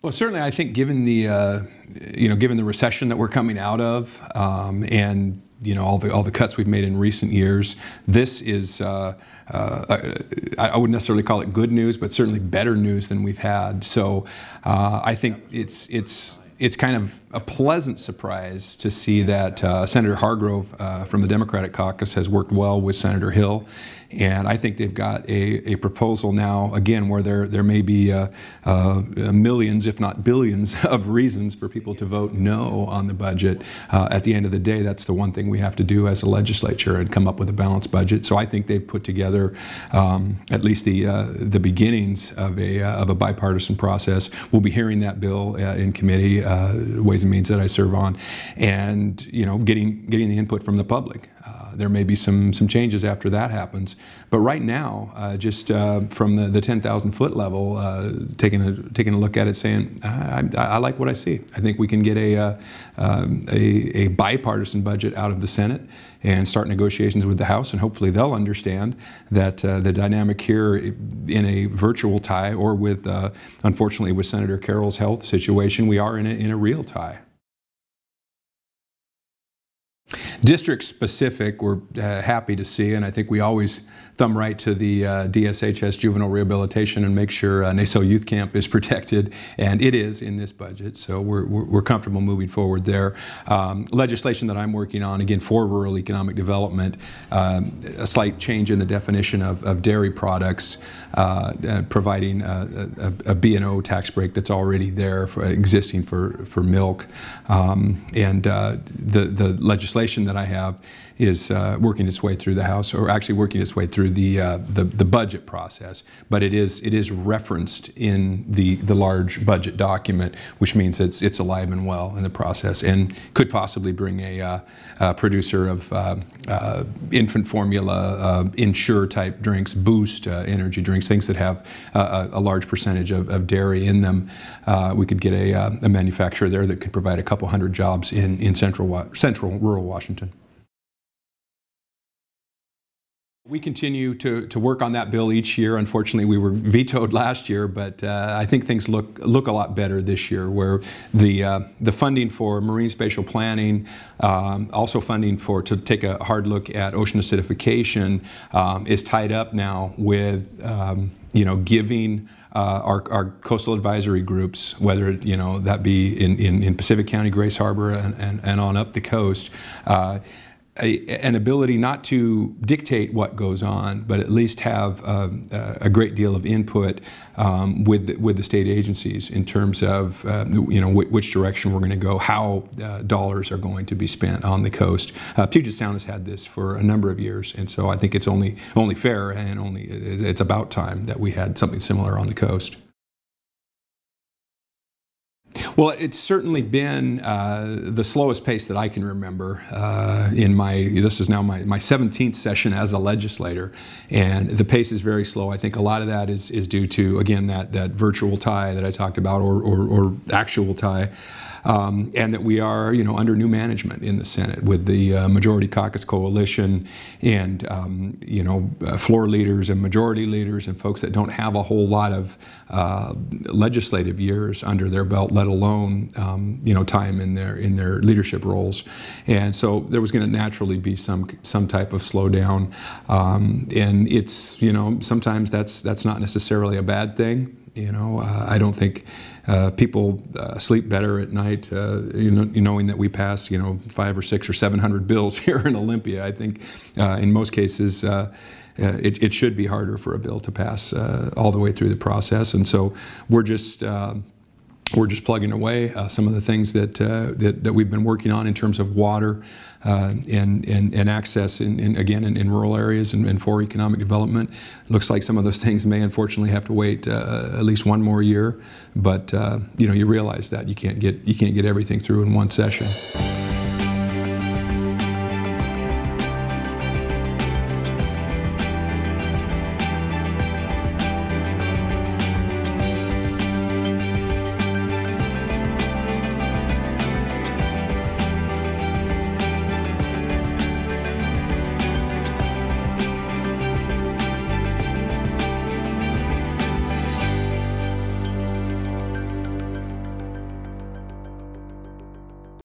Well, certainly, I think given the given the recession that we're coming out of, and all the cuts we've made in recent years, this is I wouldn't necessarily call it good news, but certainly better news than we've had. So I think it's kind of a pleasant surprise to see that Senator Hargrove from the Democratic caucus has worked well with Senator Hill, and I think they've got a proposal now, again, where there may be millions, if not billions, of reasons for people to vote no on the budget. At the end of the day, that's the one thing we have to do as a legislature, and come up with a balanced budget. So I think they've put together at least the beginnings of a bipartisan process. We'll be hearing that bill in committee, Ways and Means that I serve on, and getting the input from the public. There may be some changes after that happens, but right now, just from the 10,000-foot level, taking a look at it, saying I like what I see. I think we can get a bipartisan budget out of the Senate and start negotiations with the House, and hopefully they'll understand that the dynamic here in a virtual tie, or with unfortunately with Senator Carroll's health situation, we are in a real tie. District specific, we're happy to see, and I think we always thumb right to the DSHS juvenile rehabilitation and make sure Naso Youth Camp is protected, and it is in this budget, so we're comfortable moving forward there. Legislation that I'm working on, again, for rural economic development, a slight change in the definition of dairy products, providing a B&O tax break that's already there, existing for milk, and the legislation that I have is working its way through the House, or actually working its way through the budget process. But it is referenced in the large budget document, which means it's alive and well in the process, and could possibly bring a producer of infant formula, Ensure type drinks, Boost energy drinks, things that have a large percentage of dairy in them. We could get a manufacturer there that could provide a couple hundred jobs in central rural Washington. We continue to work on that bill each year. Unfortunately, we were vetoed last year, but I think things look a lot better this year, where the funding for marine spatial planning, also funding to take a hard look at ocean acidification, is tied up now with giving our coastal advisory groups, whether that be in Pacific County, Grace Harbor, and on up the coast, an ability not to dictate what goes on, but at least have a great deal of input with the state agencies in terms of which direction we're going to go, how dollars are going to be spent on the coast. Puget Sound has had this for a number of years, and so I think it's only fair, and it's about time that we had something similar on the coast. Well, it's certainly been the slowest pace that I can remember this is now my 17th session as a legislator, and the pace is very slow. I think a lot of that is due to, again, that virtual tie that I talked about, or actual tie. And that we are, under new management in the Senate with the Majority Caucus Coalition, and floor leaders and majority leaders and folks that don't have a whole lot of legislative years under their belt, let alone time in their leadership roles. And so there was going to naturally be some type of slowdown, and it's sometimes that's not necessarily a bad thing. I don't think people sleep better at night, knowing that we pass, 500 or 600 or 700 bills here in Olympia. I think in most cases it should be harder for a bill to pass all the way through the process, and so we're just plugging away some of the things that we've been working on in terms of water and access in rural areas and for economic development. Looks like some of those things may unfortunately have to wait at least one more year, but you realize that you can't get everything through in one session.